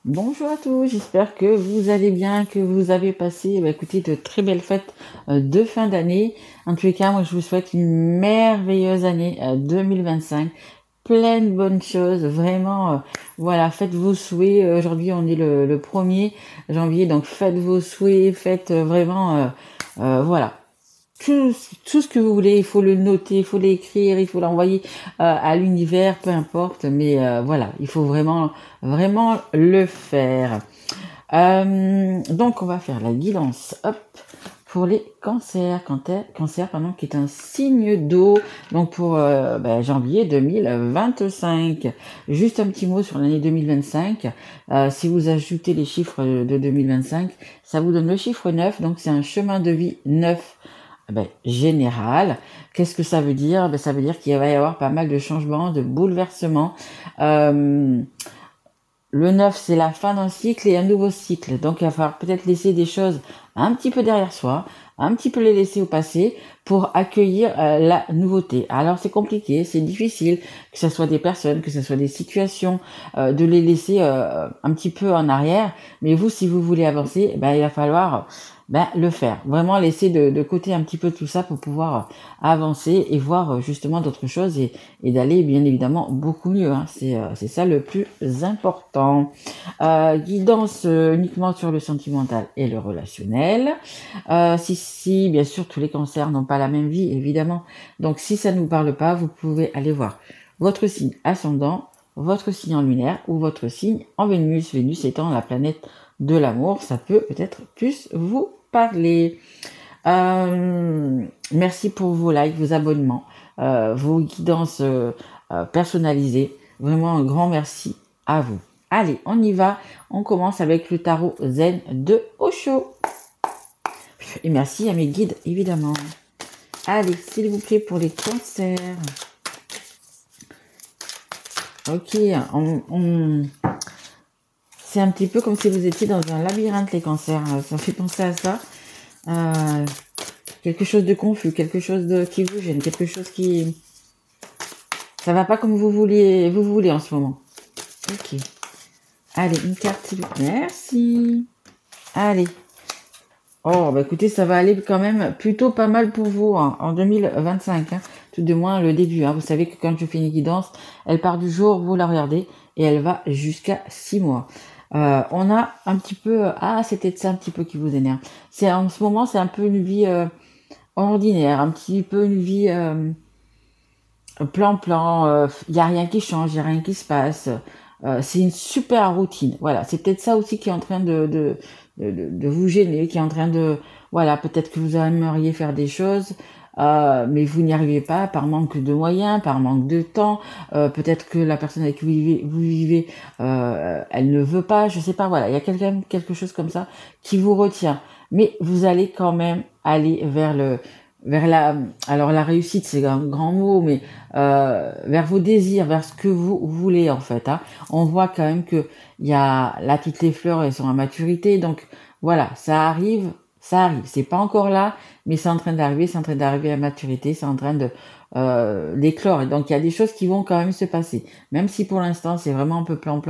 Bonjour à tous, j'espère que vous allez bien, que vous avez passé, écoutez, de très belles fêtes de fin d'année. En tous les cas, moi, je vous souhaite une merveilleuse année 2025, pleine de bonnes choses, vraiment, voilà, faites vos souhaits. Aujourd'hui, on est le 1er janvier, donc faites vos souhaits, faites vraiment, voilà, tout ce que vous voulez, il faut le noter, il faut l'écrire, il faut l'envoyer à l'univers, peu importe, mais voilà, il faut vraiment le faire. Donc, on va faire la guidance, hop, pour les cancers, cancer, pardon, qui est un signe d'eau, donc pour janvier 2025. Juste un petit mot sur l'année 2025. Si vous ajoutez les chiffres de 2025, ça vous donne le chiffre 9, donc c'est un chemin de vie 9 général. Qu'est-ce que ça veut dire? Ça veut dire qu'il va y avoir pas mal de changements, de bouleversements. Le 9, c'est la fin d'un cycle et un nouveau cycle. Donc, il va falloir peut-être laisser des choses un petit peu derrière soi, un petit peu les laisser au passé pour accueillir la nouveauté. Alors, c'est compliqué, c'est difficile, que ce soit des personnes, que ce soit des situations, de les laisser un petit peu en arrière. Mais vous, si vous voulez avancer, il va falloir le faire. Vraiment laisser de côté un petit peu tout ça pour pouvoir avancer et voir justement d'autres choses et d'aller bien évidemment beaucoup mieux. Hein. C'est ça le plus important. Guidance uniquement sur le sentimental et le relationnel. Si bien sûr tous les cancers n'ont pas la même vie évidemment. Donc si ça ne vous parle pas, vous pouvez aller voir votre signe ascendant, votre signe en lunaire ou votre signe en Vénus. Vénus étant la planète de l'amour, ça peut-être plus vous parler. Merci pour vos likes, vos abonnements, vos guidances personnalisées. Vraiment un grand merci à vous. Allez, on y va. On commence avec le tarot Zen de Osho. Et merci à mes guides, évidemment. Allez, s'il vous plaît, pour les cancers. Ok, c'est un petit peu comme si vous étiez dans un labyrinthe, les cancers. Ça fait penser à ça. Quelque chose de confus, quelque chose qui vous gêne, quelque chose qui... Ça va pas comme vous voulez en ce moment. Ok. Allez, une carte, s'il vous plaît. Merci. Allez. Oh, écoutez, ça va aller quand même plutôt pas mal pour vous hein, en 2025. Hein, tout de moins le début. Hein. Vous savez que quand je fais une guidance, elle part du jour, vous la regardez, et elle va jusqu'à 6 mois. On a un petit peu... c'est peut-être ça un petit peu qui vous énerve. En ce moment, c'est un peu une vie ordinaire, un petit peu une vie plan. Il n'y a rien qui change, il n'y a rien qui se passe. C'est une super routine. Voilà, c'est peut-être ça aussi qui est en train de vous gêner, qui est en train de... Voilà, peut-être que vous aimeriez faire des choses, mais vous n'y arrivez pas par manque de moyens, par manque de temps. Peut-être que la personne avec qui vous vivez elle ne veut pas, je sais pas. Voilà, il y a quelque chose comme ça qui vous retient. Mais vous allez quand même aller alors la réussite c'est un grand mot, mais vers vos désirs, vers ce que vous voulez en fait. Hein. On voit quand même que il y a là toutes les fleurs elles sont à maturité, donc voilà, ça arrive. C'est pas encore là, mais c'est en train d'arriver à maturité, c'est en train d'éclore. Et donc il y a des choses qui vont quand même se passer, même si pour l'instant c'est vraiment un peu plan,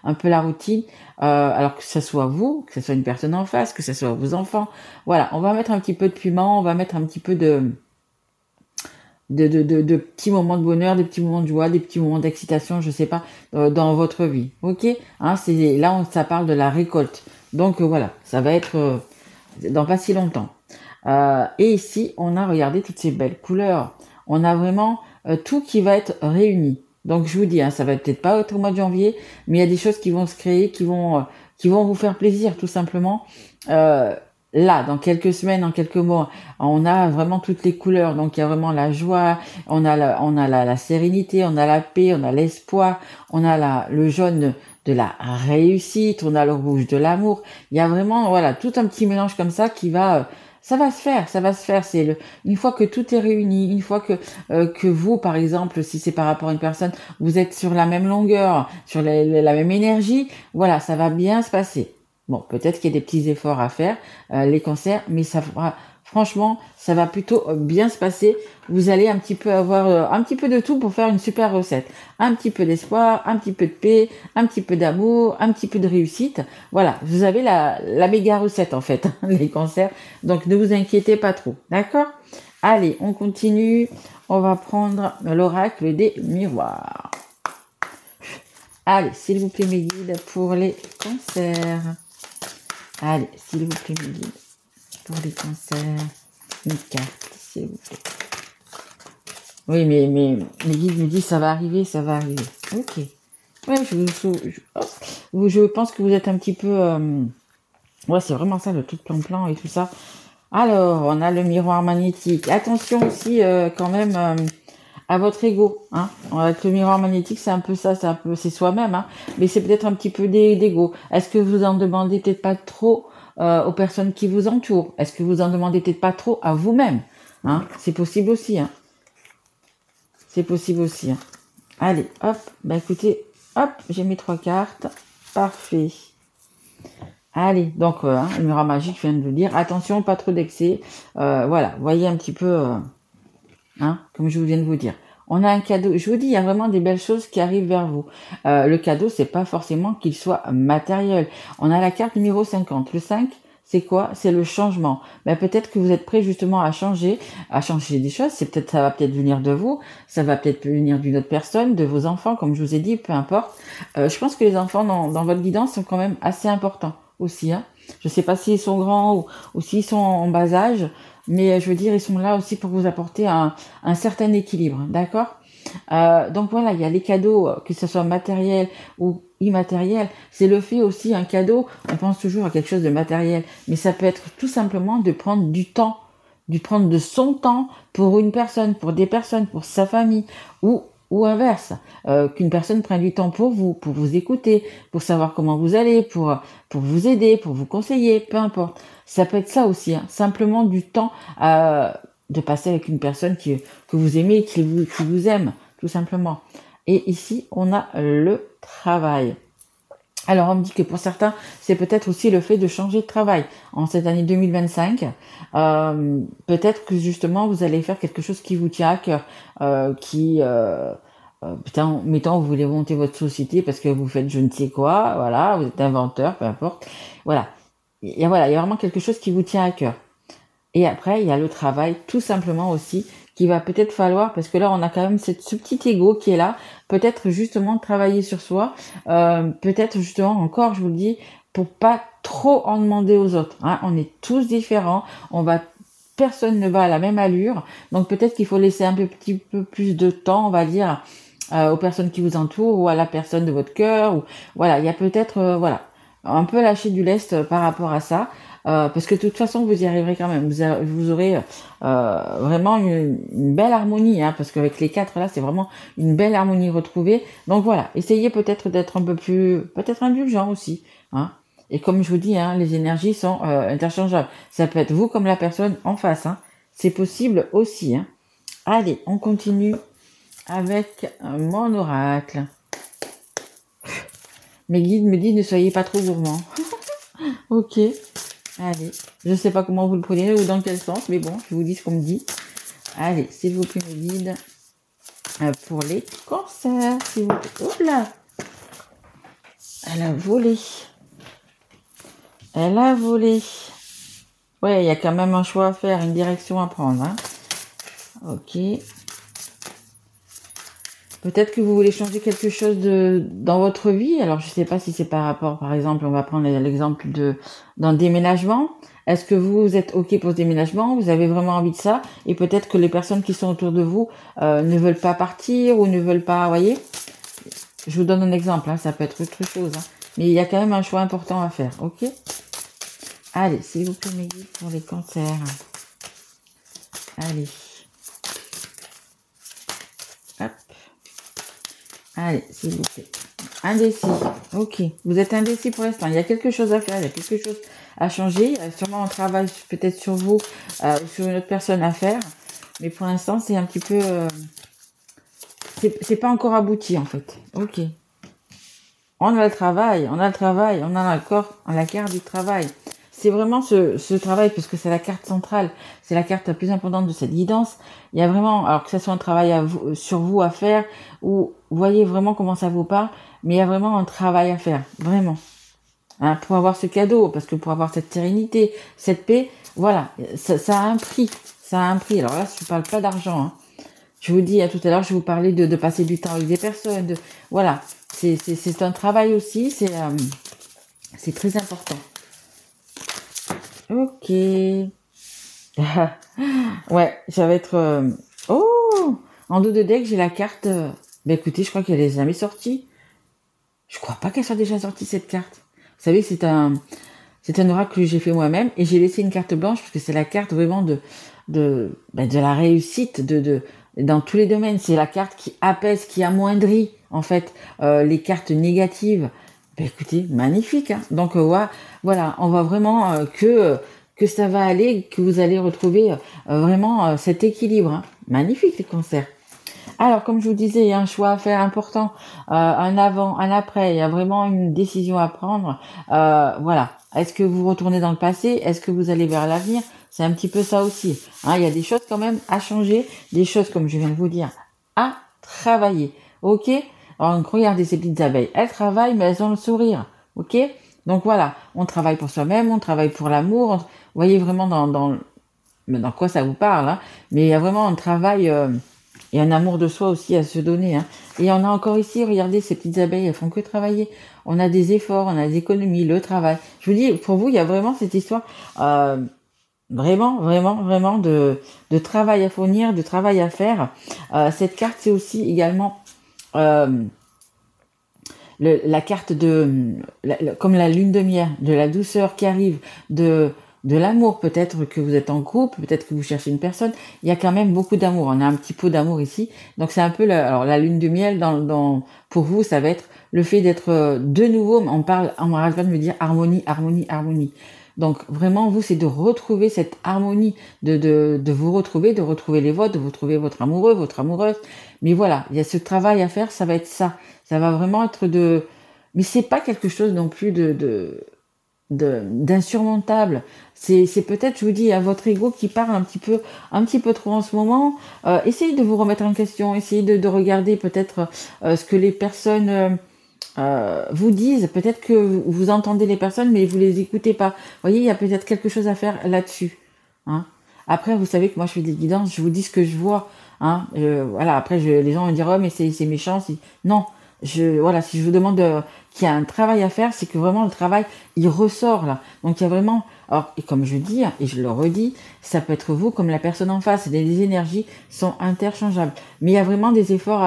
un peu la routine. Alors que ce soit vous, que ce soit une personne en face, que ce soit vos enfants, voilà, on va mettre un petit peu de piment, on va mettre un petit peu de petits moments de bonheur, des petits moments de joie, des petits moments d'excitation, je sais pas, dans votre vie, ok, hein, ça parle de la récolte, donc voilà, ça va être dans pas si longtemps. Et ici, on a regardé toutes ces belles couleurs, on a vraiment tout qui va être réuni. Donc je vous dis, hein, ça va peut-être pas être au mois de janvier, mais il y a des choses qui vont se créer, qui vont vous faire plaisir, tout simplement. Là, dans quelques semaines, en quelques mois, on a vraiment toutes les couleurs. Donc il y a vraiment la joie, on a la sérénité, on a la paix, on a l'espoir, on a le jaune de la réussite, on a le rouge de l'amour. Il y a vraiment voilà tout un petit mélange comme ça qui va ça va se faire. Une fois que tout est réuni, une fois que vous, par exemple, si c'est par rapport à une personne, vous êtes sur la même longueur, sur la même énergie, voilà, ça va bien se passer. Bon, peut-être qu'il y a des petits efforts à faire, les cancers, mais ça fera Franchement, ça va plutôt bien se passer. Vous allez un petit peu avoir un petit peu de tout pour faire une super recette. Un petit peu d'espoir, un petit peu de paix, un petit peu d'amour, un petit peu de réussite. Voilà, vous avez la méga recette en fait, les cancers. Donc ne vous inquiétez pas trop, d'accord? Allez, on continue. On va prendre l'oracle des miroirs. Allez, s'il vous plaît mes guides pour les cancers. Allez, s'il vous plaît mes guides pour les cancers. Une carte, s'il vous plaît. Oui, mais mes guides me disent ça va arriver, ça va arriver. Ok. Ouais, je pense que vous êtes un petit peu... Ouais, c'est vraiment ça, le tout plan et tout ça. Alors, on a le miroir magnétique. Attention aussi, quand même, à votre ego. Hein. Avec le miroir magnétique, c'est un peu ça, c'est soi-même. Hein. Mais c'est peut-être un petit peu d'ego. Est-ce que vous en demandez peut-être pas trop aux personnes qui vous entourent? Est-ce que vous en demandez peut-être pas trop à vous-même? Hein. C'est possible aussi. Hein. C'est possible aussi. Hein. Allez, hop. Bah écoutez, hop, j'ai mis 3 cartes. Parfait. Allez, donc le miroir magique, je viens de le dire. Attention, pas trop d'excès. Voilà, voyez un petit peu, comme je viens de vous dire. On a un cadeau. Je vous dis, il y a vraiment des belles choses qui arrivent vers vous. Le cadeau, c'est pas forcément qu'il soit matériel. On a la carte numéro 50. Le 5, c'est quoi? C'est le changement. Ben, peut-être que vous êtes prêt justement à changer des choses. Ça va peut-être venir de vous. Ça va peut-être venir d'une autre personne, de vos enfants, comme je vous ai dit, peu importe. Je pense que les enfants dans votre guidance sont quand même assez importants aussi. Hein. Je sais pas s'ils sont grands ou s'ils sont en bas âge. Mais je veux dire, ils sont là aussi pour vous apporter un certain équilibre, d'accord? Donc voilà, il y a les cadeaux, que ce soit matériel ou immatériel. C'est le fait aussi, un cadeau, on pense toujours à quelque chose de matériel, mais ça peut être tout simplement de prendre du temps, de prendre de son temps pour une personne, pour des personnes, pour sa famille, ou inverse, qu'une personne prenne du temps pour vous écouter, pour savoir comment vous allez, pour vous aider, pour vous conseiller, peu importe. Ça peut être ça aussi, hein, simplement du temps de passer avec une personne que vous aimez, qui vous aime, tout simplement. Et ici, on a le travail. Alors, on me dit que pour certains, c'est peut-être aussi le fait de changer de travail en cette année 2025. Peut-être que justement, vous allez faire quelque chose qui vous tient à cœur, mettons, vous voulez monter votre société parce que vous faites je ne sais quoi, voilà, vous êtes inventeur, peu importe. Voilà, il y a vraiment quelque chose qui vous tient à cœur. Et après, il y a le travail, tout simplement aussi, qui va peut-être falloir, parce que là, on a quand même ce petit ego qui est là, peut-être justement travailler sur soi, peut-être justement encore, je vous le dis, pour pas trop en demander aux autres. Hein. On est tous différents, personne ne va à la même allure, donc peut-être qu'il faut laisser petit peu plus de temps, on va dire, aux personnes qui vous entourent ou à la personne de votre cœur. Ou voilà, il y a peut-être, un peu lâcher du lest par rapport à ça. Parce que de toute façon, vous y arriverez quand même. Vous aurez vraiment une belle harmonie, hein, parce qu'avec les 4 là, c'est vraiment une belle harmonie retrouvée. Donc voilà, essayez peut-être d'être un peu plus, peut-être indulgent aussi. Hein. Et comme je vous dis, hein, les énergies sont interchangeables. Ça peut être vous comme la personne en face. Hein. C'est possible aussi. Hein. Allez, on continue avec mon oracle. Mes guides me disent ne soyez pas trop gourmands. Ok. Allez, je sais pas comment vous le prenez ou dans quel sens, mais bon, je vous dis ce qu'on me dit. Allez, s'il vous plaît, mes guides, pour les cancers, s'il vous plaît. Hop là, elle a volé. Elle a volé. Ouais, il y a quand même un choix à faire, une direction à prendre. Hein. Ok. Peut-être que vous voulez changer quelque chose dans votre vie. Alors, je ne sais pas si c'est par rapport, par exemple, on va prendre l'exemple d'un déménagement. Est-ce que vous êtes OK pour ce déménagement? Vous avez vraiment envie de ça? Et peut-être que les personnes qui sont autour de vous ne veulent pas partir ou ne veulent pas, voyez? Je vous donne un exemple, hein, ça peut être autre chose. Hein. Mais il y a quand même un choix important à faire, OK? Allez, s'il vous plaît, mes guides, pour les cancers. Allez. Hop. Allez, s'il vous plaît. Indécis. Ok. Vous êtes indécis pour l'instant. Il y a quelque chose à faire. Il y a quelque chose à changer. Il y a sûrement un travail peut-être sur vous, sur une autre personne à faire. Mais pour l'instant, c'est un petit peu... c'est pas encore abouti, en fait. Ok. On a le travail. On a le corps. On a la carte du travail. c'est vraiment ce travail, parce que c'est la carte centrale, c'est la carte la plus importante de cette guidance. Il y a vraiment, alors que ce soit un travail sur vous à faire, ou vous voyez vraiment comment ça vous parle, mais il y a vraiment un travail à faire, vraiment. Hein, pour avoir ce cadeau, parce que pour avoir cette sérénité, cette paix, voilà, ça a un prix, ça a un prix. Alors là, je ne parle pas d'argent, hein. Je vous dis, à tout à l'heure, je vais vous parler de passer du temps avec des personnes, voilà, c'est un travail aussi, c'est très important. Ok. Ouais, ça va être... Oh, en dos de deck, j'ai la carte... Ben écoutez, je crois qu'elle est jamais sortie. Je crois pas qu'elle soit déjà sortie, cette carte. Vous savez, c'est un oracle que j'ai fait moi-même, et j'ai laissé une carte blanche parce que c'est la carte vraiment de la réussite dans tous les domaines. C'est la carte qui apaise, qui amoindrit en fait les cartes négatives. Ben écoutez, magnifique. Hein. Donc voilà, on voit vraiment que ça va aller, que vous allez retrouver vraiment cet équilibre. Hein. Magnifique les concerts. Alors, comme je vous disais, il y a un choix à faire important, un avant, un après, il y a vraiment une décision à prendre. Voilà. Est-ce que vous retournez dans le passé? Est-ce que vous allez vers l'avenir? C'est un petit peu ça aussi. Hein, il y a des choses quand même à changer, des choses, comme je viens de vous dire, à travailler. Ok? Alors, donc, regardez ces petites abeilles. Elles travaillent, mais elles ont le sourire. Ok? Donc voilà, on travaille pour soi-même, on travaille pour l'amour. Vous voyez vraiment dans quoi ça vous parle. Hein, mais il y a vraiment un travail... et un amour de soi aussi à se donner. Hein. Et on a encore ici, regardez, ces petites abeilles, elles font que travailler. On a des efforts, on a des économies, le travail. Je vous dis, pour vous, il y a vraiment cette histoire, vraiment de travail à fournir, de travail à faire. Cette carte, c'est aussi également euh, la carte comme la lune de miel, de la douceur qui arrive, de l'amour, peut-être que vous êtes en groupe, peut-être que vous cherchez une personne, il y a quand même beaucoup d'amour, on a un petit pot d'amour ici, donc c'est un peu alors la lune de miel pour vous, ça va être le fait d'être de nouveau, on m'arrête pas de me dire harmonie, harmonie, harmonie. Donc vraiment, vous, c'est de retrouver cette harmonie, de vous retrouver, de retrouver les vôtres, de vous trouver votre amoureux, votre amoureuse. Mais voilà, il y a ce travail à faire, ça va être ça. Ça va vraiment être mais c'est pas quelque chose non plus d'insurmontable. C'est peut-être, je vous dis, à votre ego qui parle un petit peu trop en ce moment. Essayez de vous remettre en question, essayez de regarder peut-être ce que les personnes vous disent. Peut-être que vous entendez les personnes, mais vous les écoutez pas. Vous voyez, il y a peut-être quelque chose à faire là-dessus. Hein. Après, vous savez que moi, je fais des guidances, je vous dis ce que je vois. Hein. Voilà. Après, les gens vont dire, oh, mais c'est méchant. Non. Voilà, si je vous demande qu'il y a un travail à faire, c'est que vraiment le travail, il ressort là. Donc il y a vraiment, alors, et comme je dis, et je le redis, ça peut être vous comme la personne en face. Les énergies sont interchangeables. Mais il y a vraiment des efforts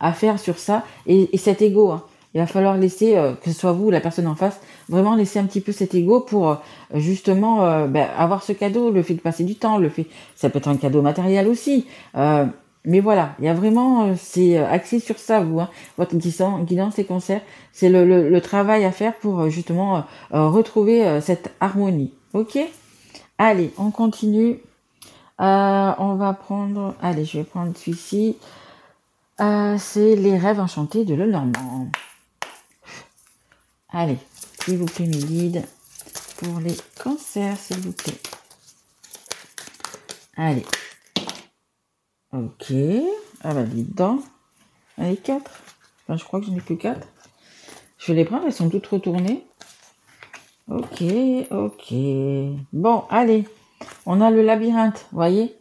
à faire sur ça. Et cet ego, hein, il va falloir laisser, que ce soit vous ou la personne en face, vraiment laisser un petit peu cet ego pour justement avoir ce cadeau, le fait de passer du temps, ça peut être un cadeau matériel aussi. Mais voilà, il y a vraiment, c'est axé sur ça, vous, hein, votre guidance et concert, c'est le travail à faire pour justement retrouver cette harmonie. Ok? Allez, on continue. On va prendre, allez, je vais prendre celui-ci. C'est les rêves enchantés de Lenormand. Allez, s'il vous plaît, mes guides, pour les cancers, s'il vous plaît. Allez. Ok. Ah bah, dis donc. Allez, 4. Enfin, je crois que j'en ai plus 4. Je vais les prendre, elles sont toutes retournées. Ok. Bon, allez. On a le labyrinthe, voyez.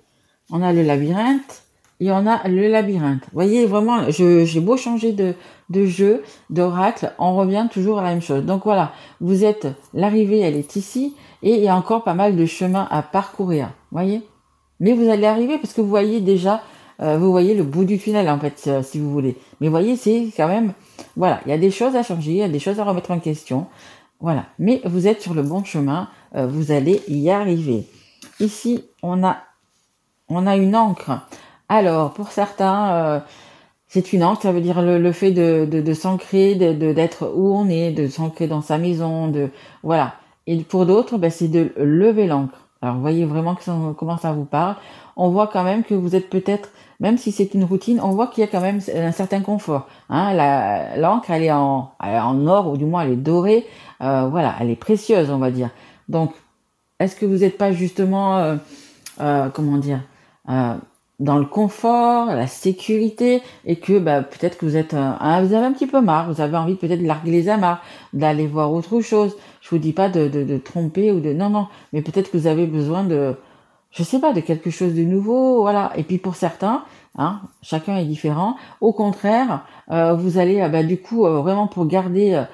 On a le labyrinthe et on a le labyrinthe. Voyez, vraiment, j'ai beau changer de jeu, d'oracle, on revient toujours à la même chose. Donc voilà, vous êtes, l'arrivée, elle est ici et il y a encore pas mal de chemin à parcourir, voyez. Mais vous allez arriver parce que vous voyez déjà, vous voyez le bout du tunnel en fait, si vous voulez. Mais voyez, c'est quand même, voilà, il y a des choses à changer, il y a des choses à remettre en question. Voilà, mais vous êtes sur le bon chemin, vous allez y arriver. Ici, on a une encre. Alors, pour certains, c'est une encre, ça veut dire le fait de s'ancrer, d'être où on est, de s'ancrer dans sa maison, voilà. Et pour d'autres, c'est de lever l'encre. Alors, vous voyez vraiment comment ça vous parle. On voit quand même que vous êtes peut-être, même si c'est une routine, on voit qu'il y a quand même un certain confort. Hein. L'encre, elle est en or, ou du moins elle est dorée. Voilà, elle est précieuse, on va dire. Donc, est-ce que vous n'êtes pas justement, comment dire, euh, dans le confort, la sécurité, et que bah, peut-être que vous êtes, vous avez un petit peu marre, vous avez envie peut-être de larguer les amarres, d'aller voir autre chose. Je vous dis pas de tromper ou de non non, mais peut-être que vous avez besoin de, je sais pas, de quelque chose de nouveau, voilà. Et puis pour certains, hein, chacun est différent. Au contraire, vous allez, bah, du coup, vraiment pour garder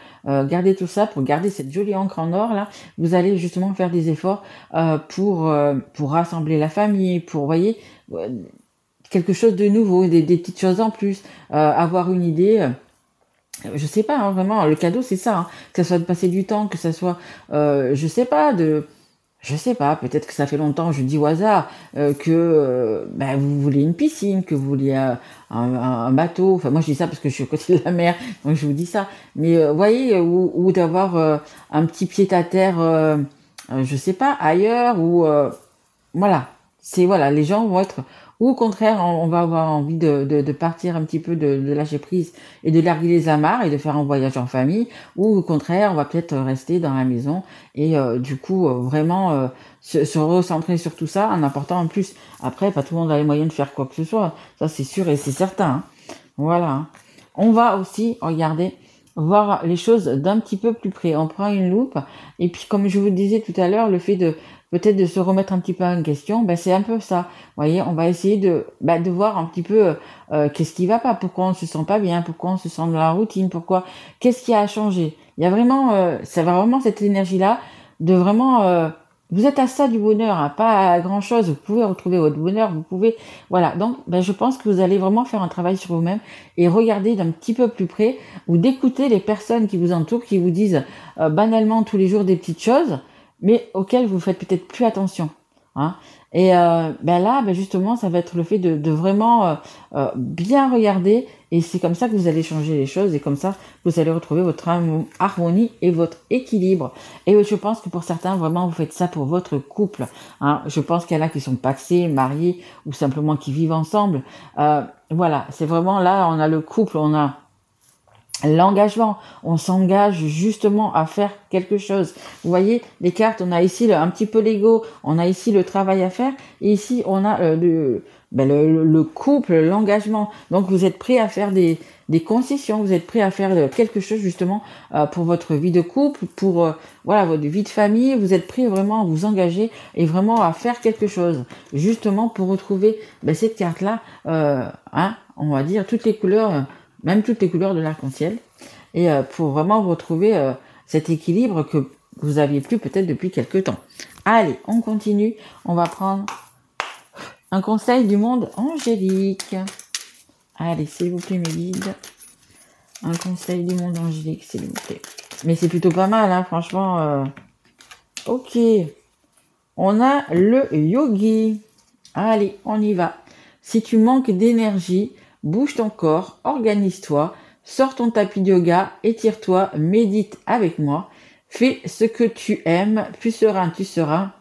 tout ça, pour garder cette jolie encre en or là, vous allez justement faire des efforts pour rassembler la famille, pour, voyez, euh, quelque chose de nouveau, des petites choses en plus, avoir une idée. Je sais pas, hein, vraiment, le cadeau c'est ça, hein, que ça soit de passer du temps, que ça soit, je sais pas, je sais pas, peut-être que ça fait longtemps, je dis au hasard, que ben, vous voulez une piscine, que vous voulez un bateau. Enfin, moi je dis ça parce que je suis à côté de la mer, donc je vous dis ça. Mais voyez, ou d'avoir un petit pied-à-terre, je sais pas, ailleurs, ou voilà, c'est voilà, les gens vont être, ou au contraire, on va avoir envie de partir un petit peu, de lâcher prise et de larguer les amarres et de faire un voyage en famille, ou au contraire, on va peut-être rester dans la maison et du coup vraiment se recentrer sur tout ça en apportant en plus. Après, pas tout le monde a les moyens de faire quoi que ce soit, ça c'est sûr et c'est certain, hein. Voilà, hein. On va aussi regarder, voir les choses d'un petit peu plus près. On prend une loupe et puis comme je vous le disais tout à l'heure, le fait de peut-être de se remettre un petit peu en question, ben c'est un peu ça. Vous voyez, on va essayer de voir un petit peu qu'est-ce qui va pas, pourquoi on se sent pas bien, pourquoi on se sent dans la routine, pourquoi, qu'est-ce qui a changé. Il y a vraiment, ça va vraiment cette énergie-là de vraiment, vous êtes à ça du bonheur, hein, pas à grand chose. Vous pouvez retrouver votre bonheur, vous pouvez, voilà. Donc, ben, je pense que vous allez vraiment faire un travail sur vous-même et regarder d'un petit peu plus près ou d'écouter les personnes qui vous entourent, qui vous disent banalement tous les jours des petites choses mais auquel vous faites peut-être plus attention, hein. Et ben là, ben justement, ça va être le fait de vraiment bien regarder, et c'est comme ça que vous allez changer les choses, et comme ça, vous allez retrouver votre harmonie et votre équilibre. Et je pense que pour certains, vraiment, vous faites ça pour votre couple, hein. Je pense qu'il y en a qui sont paxés, mariés, ou simplement qui vivent ensemble. Voilà, c'est vraiment là, on a le couple, on a l'engagement, on s'engage justement à faire quelque chose. Vous voyez, les cartes, on a ici un petit peu l'ego, on a ici le travail à faire, et ici on a le couple, l'engagement. Donc vous êtes prêt à faire des concessions, vous êtes prêt à faire quelque chose justement pour votre vie de couple, pour voilà votre vie de famille. Vous êtes prêt vraiment à vous engager et vraiment à faire quelque chose, justement pour retrouver cette carte-là, hein, on va dire toutes les couleurs. Même toutes les couleurs de l'arc-en-ciel, et pour vraiment retrouver cet équilibre que vous aviez plus peut-être depuis quelque temps. Allez, on continue, on va prendre un conseil du monde angélique. Allez, s'il vous plaît mes guides, un conseil du monde angélique, s'il vous plaît. Mais c'est plutôt pas mal, hein, franchement. Ok, on a le yogi. Allez, on y va. Si tu manques d'énergie, bouge ton corps, organise-toi, sors ton tapis de yoga, étire-toi, médite avec moi, fais ce que tu aimes, plus serein tu seras,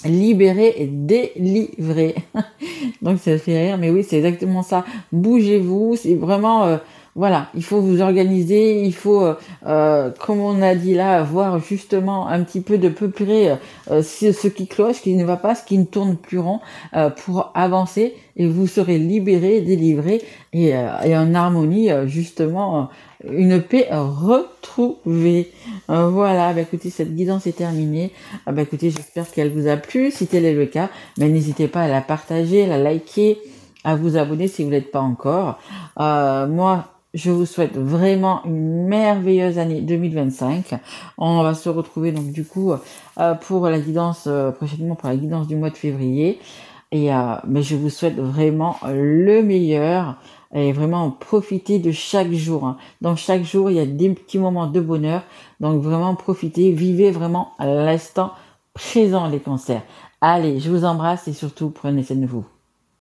libéré et délivré. Donc ça fait rire, mais oui, c'est exactement ça. Bougez-vous, c'est vraiment, voilà, il faut vous organiser, il faut, comme on a dit là, voir justement un petit peu de peu près ce qui cloche, ce qui ne va pas, ce qui ne tourne plus rond, pour avancer, et vous serez libéré, délivré, et en harmonie, justement, une paix retrouvée. Voilà, bah écoutez, cette guidance est terminée. Bah écoutez, j'espère qu'elle vous a plu. Si tel est le cas, mais n'hésitez pas à la partager, à la liker, à vous abonner si vous ne l'êtes pas encore. Moi, je vous souhaite vraiment une merveilleuse année 2025. On va se retrouver donc du coup pour la guidance, prochainement pour la guidance du mois de février. Et mais je vous souhaite vraiment le meilleur. Et vraiment profitez de chaque jour, hein. Dans chaque jour, il y a des petits moments de bonheur. Donc vraiment profitez, vivez vraiment à l'instant présent les cancers. Allez, je vous embrasse et surtout prenez soin de vous.